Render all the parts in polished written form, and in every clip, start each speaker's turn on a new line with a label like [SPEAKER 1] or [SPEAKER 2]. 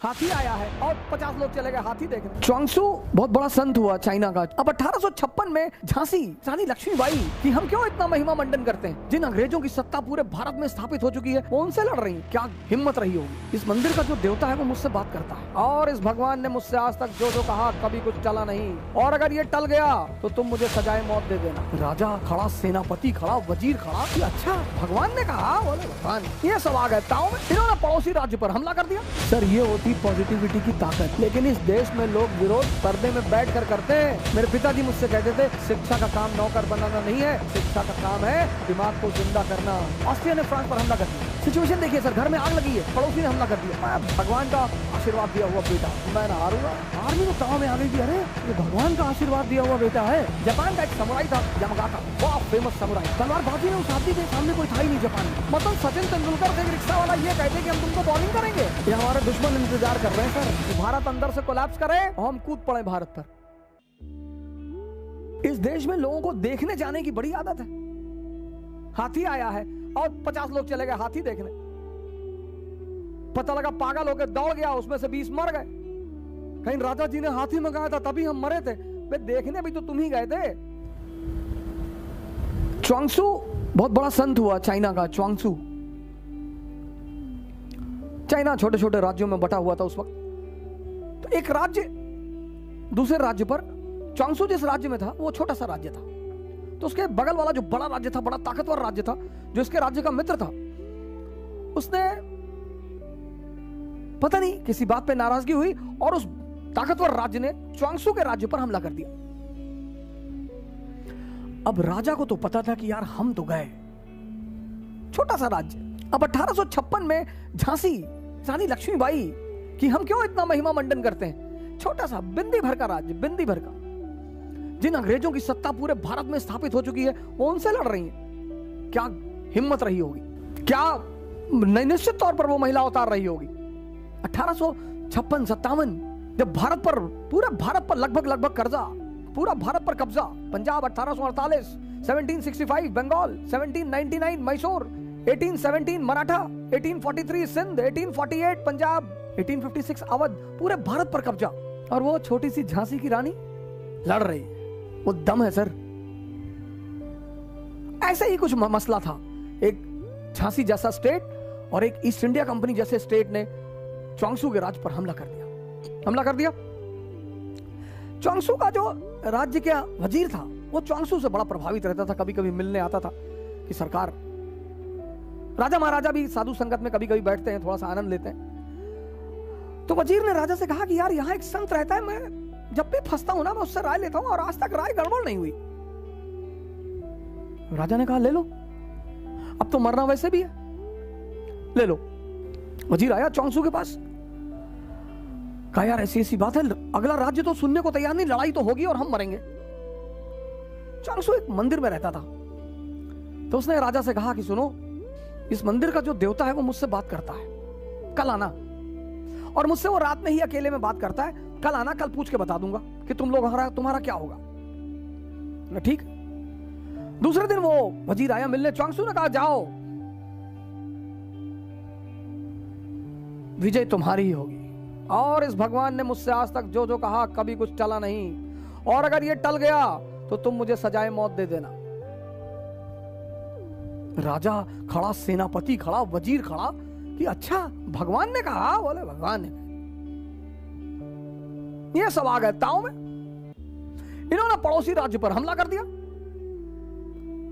[SPEAKER 1] हाथी आया है और 50 लोग चले गए हाथी देखने। च्वांगसू बहुत बड़ा संत हुआ चाइना का। अब 1856 में झांसी रानी लक्ष्मीबाई कि हम क्यों इतना महिमा मंडन करते हैं, जिन अंग्रेजों की सत्ता पूरे भारत में स्थापित हो चुकी है वो उनसे लड़ रही है। क्या हिम्मत रही होगी। इस मंदिर का जो देवता है वो मुझसे बात करता है और इस भगवान ने मुझसे आज तक जो जो कहा कभी कुछ टला नहीं, और अगर ये टल गया तो तुम मुझे सजाए मौत दे देना। राजा खड़ा, सेनापति खड़ा, वजीर खड़ा कि अच्छा भगवान ने कहा। बोले भगवान, ये सब आ गए ताऊ में। इन्होंने पड़ोसी राज्य पर हमला कर दिया। सर ये होती पॉजिटिविटी की ताकत। लेकिन इस देश में लोग विरोध पर्दे में बैठ कर करते हैं। मेरे पिताजी मुझसे कहते थे शिक्षा का काम नौकर बनाना नहीं है, शिक्षा का काम है दिमाग को जिंदा करना। ऑस्ट्रिया ने फ्रांस पर हमला कर दिया। सिचुएशन देखिए सर, घर में आग लगी है, पड़ोसी ने हमला कर दिया। मैं भगवान का आशीर्वाद दिया हुआ बेटा, मैं ना हारूंगा। आर्मी तो ताव में आ गई थी, अरे ये भगवान का आशीर्वाद दिया हुआ बेटा है। जापान का एक समुराई था यामागाटा, बहुत फेमस समुराई, तलवारबाजी में उस आदमी के सामने कोई था ही नहीं जापान में। मतलब सचिन तेंदुलकर से रिक्शा वाला ये कहते कि हम तुमको बॉलिंग करेंगे, ये हमारे दुश्मन इंतजार कर रहे हैं सर। भारत अंदर से कोलैप्स करे और हम कूद पड़े भारत पर। इस देश में लोगों को देखने जाने की बड़ी आदत है। हाथी आया है और 50 लोग चले गए हाथी देखने। पता लगा पागल होकर दौड़ गया, उसमें से 20 मर गए। कहीं राजा जी ने हाथी मंगाया था तभी हम मरे थे। वे देखने भी तो तुम ही गए थे। च्वांगसू बहुत बड़ा संत हुआ चाइना का। च्वांगसू चाइना छोटे छोटे राज्यों में बटा हुआ था उस वक्त। तो एक राज्य दूसरे राज्य पर, च्वांगसू जिस राज्य में था वो छोटा सा राज्य था, तो उसके बगल वाला जो बड़ा राज्य था, बड़ा ताकतवर राज्य था, जो इसके राज्य का मित्र था, उसने पता नहीं किसी बात पे नाराजगी हुई और उस ताकतवर राज्य ने च्वांगसू के राज्य पर हमला कर दिया। अब राजा को तो पता था कि यार हम तो गए, छोटा सा राज्य। अब 1856 में झांसी रानी लक्ष्मीबाई कि हम क्यों इतना महिमा मंडन करते हैं, छोटा सा बिंदी भर का राज्य, बिंदी भर का, जिन अंग्रेजों की सत्ता पूरे भारत में स्थापित हो चुकी है वो उनसे लड़ रही है। क्या हिम्मत रही होगी, क्या निश्चित तौर पर वो महिला उतार रही होगी। 1856-57 जब भारत पर, पूरे भारत पर लगभग कब्जा, पूरा भारत पर कब्जा। पंजाब 1848, 1765 बंगाल, 1799 मैसूर, 1817 मराठा, 1843 सिंध, 1848 पंजाब, 1856 अवध, पूरे भारत पर कब्जा। और वो छोटी सी झांसी की रानी लड़ रही है। वो दम है सर। ऐसे ही कुछ मसला था। एक झांसी जैसा स्टेट और एक ईस्ट इंडिया कंपनी जैसे स्टेट ने च्वांगसू के राज्य पर हमला कर दिया। च्वांगसू का जो राज्य का वजीर था वो च्वांगसू से बड़ा प्रभावित रहता था। कभी कभी मिलने आता था कि सरकार, राजा महाराजा भी साधु संगत में कभी कभी बैठते हैं, थोड़ा सा आनंद लेते हैं। तो वजीर ने राजा से कहा कि यार यहाँ एक संत रहता है, मैं जब भी फंसता हूं ना मैं उससे राय लेता हूं और आज तक राय गड़बड़ नहीं हुई। राजा ने कहा ले लो, अब तो मरना वैसे भी है, ले लो। वजीर आया च्वांगसू के पास, कहा यार ऐसी ऐसी बात है, अगला राज्य तो सुनने को तैयार नहीं, लड़ाई तो होगी और हम मरेंगे। च्वांगसू एक मंदिर में रहता था, तो उसने राजा से कहा कि सुनो, इस मंदिर का जो देवता है वो मुझसे बात करता है, कल आना। और मुझसे वो रात में ही अकेले में बात करता है, कल आना, कल पूछ के बता दूंगा कि तुम्हारा क्या होगा। ठीक। दूसरे दिन वो वजीर आया मिलने, च्वांगसू ने कहा जाओ, विजय तुम्हारी ही होगी, और इस भगवान ने मुझसे आज तक जो जो कहा कभी कुछ टला नहीं, और अगर ये टल गया तो तुम मुझे सजाए मौत दे देना। राजा खड़ा, सेनापति खड़ा, वजीर खड़ा कि अच्छा भगवान ने कहा। बोले भगवान ने, ये सब आ गए ताऊ में। इन्होंने पड़ोसी राज्य पर हमला कर दिया,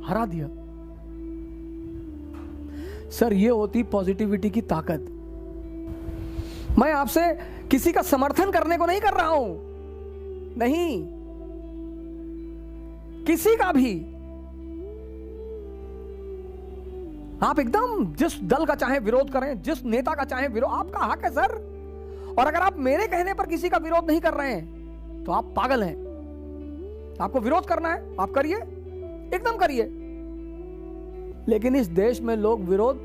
[SPEAKER 1] हरा दिया। सर ये होती पॉजिटिविटी की ताकत। मैं आपसे किसी का समर्थन करने को नहीं कर रहा हूं, नहीं, किसी का भी। आप एकदम जिस दल का चाहे विरोध करें, जिस नेता का चाहे विरोध, आपका हक है सर। और अगर आप मेरे कहने पर किसी का विरोध नहीं कर रहे हैं तो आप पागल हैं। आपको विरोध करना है आप करिए, एकदम करिए। लेकिन इस देश में लोग विरोध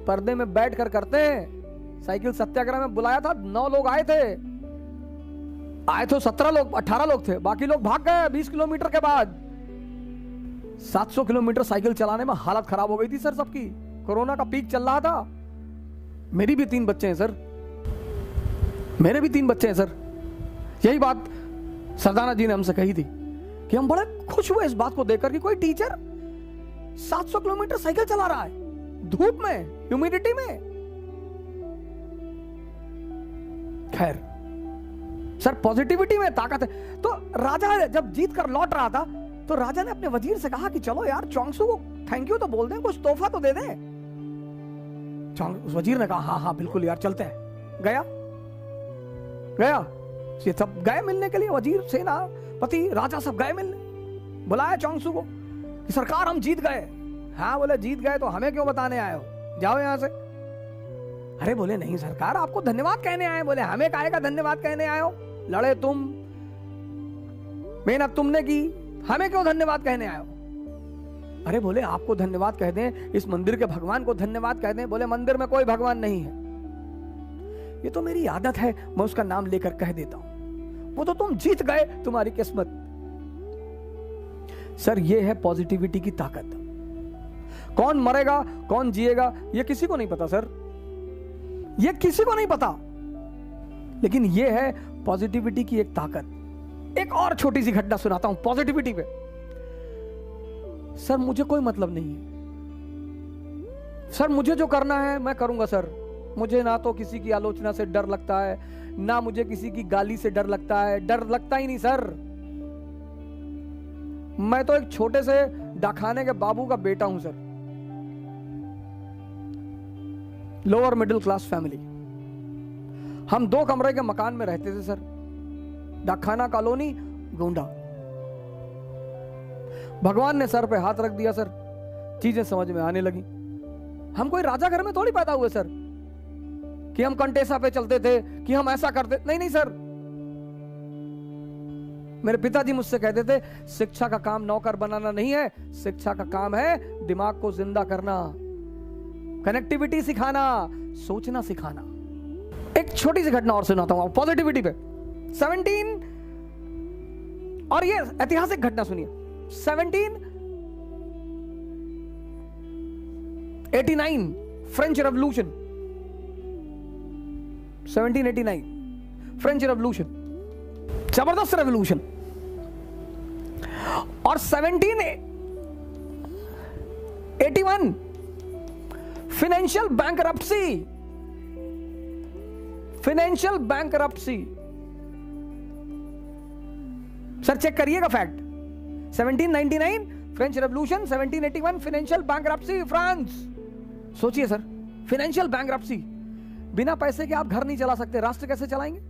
[SPEAKER 1] पर्दे में बैठकर करते हैं। साइकिल सत्याग्रह में बुलाया था, 9 लोग आए तो 17 लोग, 18 लोग थे, बाकी लोग भाग गए 20 किलोमीटर के बाद। 700 किलोमीटर साइकिल चलाने में हालत खराब हो गई थी सर सबकी। कोरोना का पीक चल रहा था। मेरी भी 3 बच्चे हैं सर। मेरे भी 3 बच्चे हैं सर। यही बात सरदाना जी ने हमसे कही थी कि हम बड़े खुश हुए इस बात को देखकर कि कोई टीचर 700 किलोमीटर साइकिल चला रहा है धूप में, ह्यूमिडिटी में। खैर सर, पॉजिटिविटी में ताकत है। तो राजा जब जीत कर लौट रहा था तो राजा ने अपने वजीर से कहा कि चलो यार चौंगसू को थैंक यू तो बोल दें, कुछ तोहफा तो दे दें। उस वजीर ने कहा हाँ हाँ बिल्कुल यार चलते हैं। गया ये सब गए मिलने के लिए, वजीर, सेनापति, राजा सब गए मिलने। बुलाया चौंगसू को कि सरकार हम जीत गए। हाँ, बोले जीत गए तो हमें क्यों बताने आए हो, जाओ यहां से। अरे बोले नहीं सरकार, आपको धन्यवाद कहने आए। बोले हमें काहे का धन्यवाद कहने आए हो, लड़े तुम, मेहनत तुमने की, हमें क्यों धन्यवाद कहने आए हो। अरे बोले आपको धन्यवाद कह दें, इस मंदिर के भगवान को धन्यवाद कह दें। बोले मंदिर में कोई भगवान नहीं है, ये तो मेरी आदत है, मैं उसका नाम लेकर कह देता हूं। वो तो तुम जीत गए, तुम्हारी किस्मत। सर ये है पॉजिटिविटी की ताकत। कौन मरेगा कौन जिएगा ये किसी को नहीं पता सर, ये किसी को नहीं पता, लेकिन ये है पॉजिटिविटी की एक ताकत। एक और छोटी सी घटना सुनाता हूं पॉजिटिविटी पे। सर मुझे कोई मतलब नहीं है सर, मुझे जो करना है मैं करूंगा सर। मुझे ना तो किसी की आलोचना से डर लगता है, ना मुझे किसी की गाली से डर लगता है। डर लगता ही नहीं सर। मैं तो एक छोटे से डाकखाने के बाबू का बेटा हूं sir, lower middle class family. हम 2 कमरे के मकान में रहते थे सर, डाकखाना कॉलोनी, गोंडा। भगवान ने सर पे हाथ रख दिया सर, चीजें समझ में आने लगी। हम कोई राजा घर में थोड़ी पैदा हुए सर कि हम कंटेसा पे चलते थे, कि हम ऐसा करते। नहीं नहीं सर, मेरे पिताजी मुझसे कहते थे शिक्षा का काम नौकर बनाना नहीं है, शिक्षा का काम है दिमाग को जिंदा करना, कनेक्टिविटी सिखाना, सोचना सिखाना। एक छोटी सी घटना और सुनाता हूं पॉजिटिविटी पे। 17 और ये ऐतिहासिक घटना सुनिए। 1789 फ्रेंच रेवोल्यूशन, 1789 फ्रेंच रेवोल्यूशन, जबरदस्त रेवोल्यूशन। और 1781 financial bankruptcy, financial bankruptcy. Sir check करिएगा fact. 1799 French revolution, 1781 financial bankruptcy France. सोचिए सर, फाइनेंशियल बैंकरप्सी। बिना पैसे के आप घर नहीं चला सकते, राष्ट्र कैसे चलाएंगे।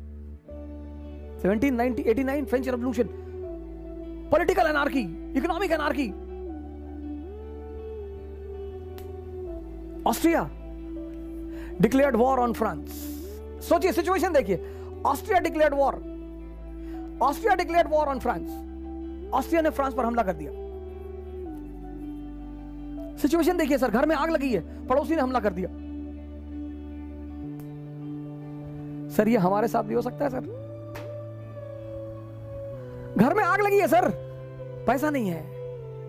[SPEAKER 1] 1789 French revolution, political anarchy, economic anarchy. Austria declared war on France. सोचिए सिचुएशन देखिए, Austria declared war, Austria declared war on France. Austria ने फ्रांस पर हमला कर दिया। सिचुएशन देखिए सर, घर में आग लगी है, पड़ोसी ने हमला कर दिया। सर ये हमारे साथ भी हो सकता है सर। घर में आग लगी है सर, पैसा नहीं है,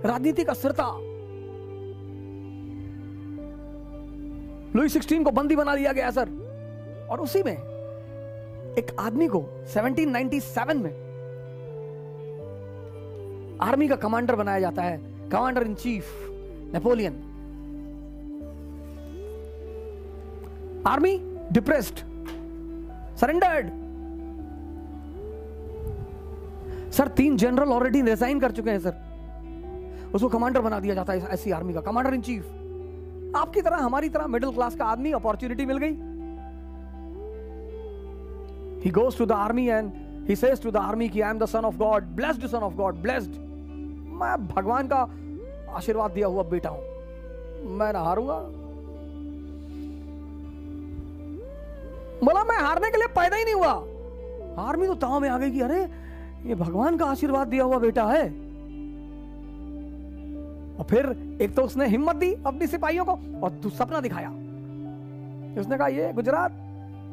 [SPEAKER 1] राजनीतिक अस्थिरता, लुई 16 को बंदी बना लिया गया सर। और उसी में एक आदमी को 1797 में आर्मी का कमांडर बनाया जाता है, commander in chief Napoleon. Army depressed, surrendered. Sir 3 general already resign कर चुके हैं सर, उसको कमांडर बना दिया जाता है ऐसी आर्मी का, कमांडर इन चीफ। आपकी तरह हमारी तरह मिडिल क्लास का आदमी, अपॉर्चुनिटी मिल गई। He goes to the army and he says to the army कि I am the son of God, blessed son of God, blessed। मैं भगवान का आशीर्वाद दिया हुआ बेटा हूं, मैं ना हारूंगा। बोला मैं हारने के लिए पैदा ही नहीं हुआ। आर्मी तो ताव में आ गई कि अरे ये भगवान का आशीर्वाद दिया हुआ बेटा है। और फिर एक तो उसने हिम्मत दी अपनी सिपाहियों को, और सपना दिखाया। उसने कहा ये Gujarat,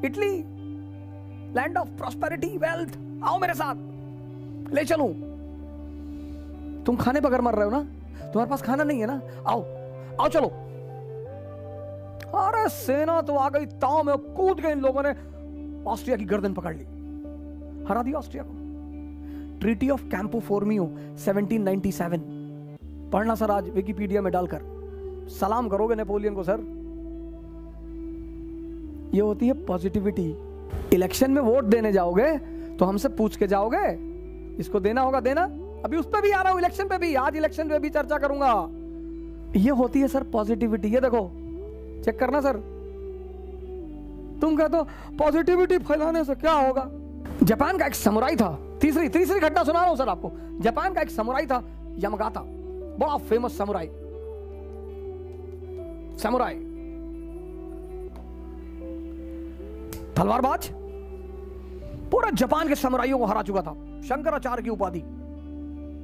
[SPEAKER 1] Italy, land of prosperity, wealth, आओ मेरे साथ, ले चलूं। तुम खाने बगैर मर रहे हो ना, तुम्हारे पास खाना नहीं है ना, आओ आओ चलो। अरे सेना तो आ गई ताव में, कूद गए इन लोगों ने, ऑस्ट्रिया की गर्दन पकड़ ली, हरा दिया ऑस्ट्रिया को। ट्रीटी ऑफ कैंपो फोर्मियो 1797 पढ़ना सर, आज विकिपीडिया में डालकर सलाम करोगे नेपोलियन को सर। ये होती है पॉजिटिविटी। इलेक्शन में वोट देने जाओगे तो हमसे पूछ के जाओगे, इसको देना होगा देना। अभी उस पर भी आ रहा हूं, इलेक्शन पे भी, आज इलेक्शन पे भी चर्चा करूंगा। ये होती है सर पॉजिटिविटी। ये देखो, चेक करना सर। तुम कहते हो पॉजिटिविटी फैलाने से क्या होगा। जापान का एक समुराई था, तीसरी घटना सुना रहा हूं सर आपको। जापान का एक समुराई था, यामागाता, बड़ा फेमस समुराई। तलवारबाज, पूरा जापान के समुराइयों को हरा चुका था। शंकराचार्य की उपाधि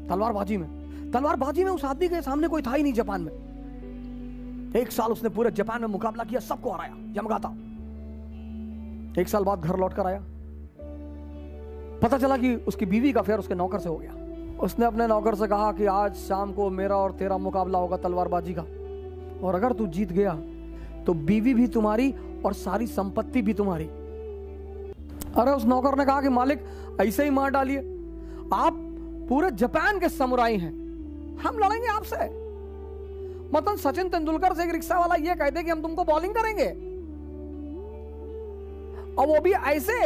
[SPEAKER 1] तलवारबाजी में उस आदमी के सामने कोई था ही नहीं जापान में। 1 साल उसने पूरे जापान में मुकाबला किया, सबको हराया यामागाता। 1 साल बाद घर लौट कर आया, पता चला कि उसकी बीवी का अफेयर उसके नौकर से हो गया। उसने अपने नौकर से कहा कि आज शाम को मेरा और तेरा मुकाबला होगा तलवारबाजी का, और अगर तू जीत गया तो बीवी भी तुम्हारी और सारी संपत्ति भी तुम्हारी। अरे उस नौकर ने कहा कि मालिक ऐसे ही मार डालिए, आप पूरे जापान के समुराई हैं, हम लड़ेंगे आपसे। मतलब सचिन तेंदुलकर से एक रिक्शा वाला ये कहते कि हम तुमको बॉलिंग करेंगे, और वो भी ऐसे।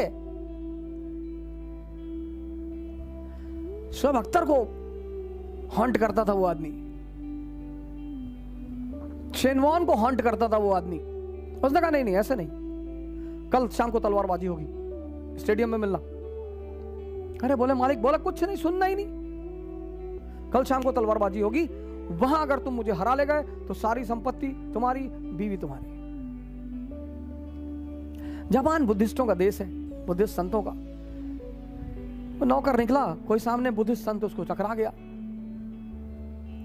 [SPEAKER 1] शोएब अख्तर को हंट करता था वो आदमी, शेन वॉर्न को हंट करता था वो आदमी। उसने कहा नहीं ऐसे नहीं, कल शाम को तलवारबाजी होगी, स्टेडियम में मिलना। अरे बोले मालिक, बोला कुछ नहीं, सुनना ही नहीं। कल शाम को तलवारबाजी होगी, वहां अगर तुम मुझे हरा ले गए तो सारी संपत्ति तुम्हारी, बीवी तुम्हारी। जापान बुद्धिस्टों का देश है, बुद्धिस्ट संतों का। वो नौकर निकला, कोई सामने बुद्धिस्ट संत उसको टकरा गया।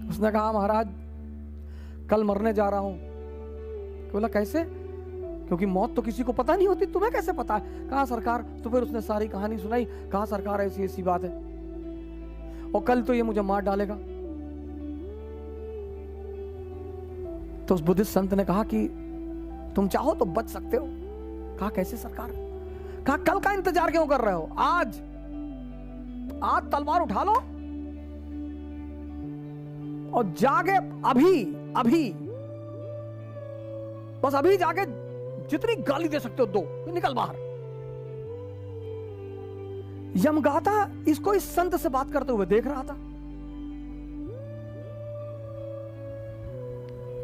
[SPEAKER 1] उसने कहा महाराज कल मरने जा रहा हूं। बोला कैसे? क्योंकि मौत तो किसी को पता नहीं होती, तुम्हें कैसे पता है? कहा सरकार। तो फिर उसने सारी कहानी सुनाई। कहा सरकार ऐसी ऐसी बात है, और कल तो ये मुझे मार डालेगा। तो उस बुद्धिस्ट संत ने कहा कि तुम चाहो तो बच सकते हो। कहा कैसे सरकार? कहा कल का इंतजार क्यों कर रहे हो, आज तलवार उठा लो और जाके अभी बस अभी जाके जितनी गाली दे सकते हो दो, निकल बाहर। यामागाता इसको इस संत से बात करते हुए देख रहा था।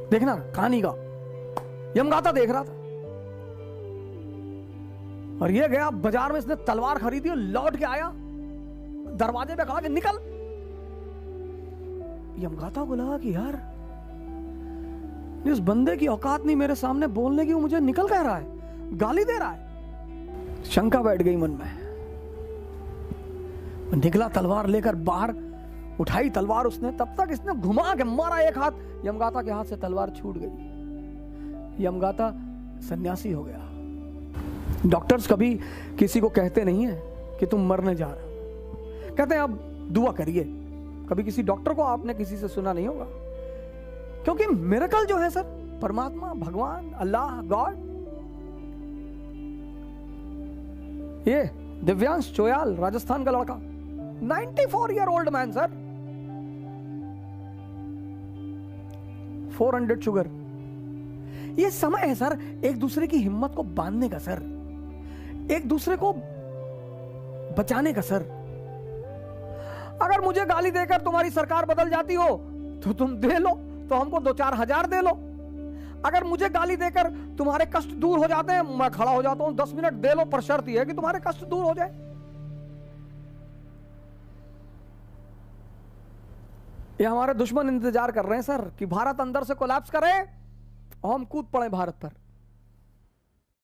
[SPEAKER 1] देखना कहानी का, यामागाता देख रहा था। और ये गया बाजार में, इसने तलवार खरीदी और लौट के आया, दरवाजे पे कहा कि निकल। यामागाता को लगा कि यार इस बंदे की औकात नहीं मेरे सामने बोलने की, वो मुझे निकल कह रहा है, गाली दे रहा है। शंका बैठ गई मन में। निकला तलवार लेकर बाहर, उठाई तलवार उसने। तब तक इसने घुमा के मारा एक हाथ, यामागाता के हाथ से तलवार छूट गई। यामागाता सन्यासी हो गया। डॉक्टर्स कभी किसी को कहते नहीं है कि तुम मरने जा रहे हो, कहते हैं अब दुआ करिए। कभी किसी डॉक्टर को आपने किसी से सुना नहीं होगा, क्योंकि मिरेकल जो है सर, परमात्मा, भगवान, अल्लाह, गॉड। ये दिव्यांश चोयाल, राजस्थान का लड़का, 94 year old man sir, 400 sugar. ये समय है सर एक दूसरे की हिम्मत को बांधने का सर, एक दूसरे को बचाने का सर। अगर मुझे गाली देकर तुम्हारी सरकार बदल जाती हो तो तुम दे लो, तो हमको 2-4 हजार दे लो। अगर मुझे गाली देकर तुम्हारे कष्ट दूर हो जाते हैं, मैं खड़ा हो जाता हूं, 10 मिनट दे लो, पर शर्त यह है कि तुम्हारे कष्ट दूर हो जाए। ये हमारे दुश्मन इंतजार कर रहे हैं सर कि भारत अंदर से कोलैप्स करे और हम कूद पड़े भारत पर।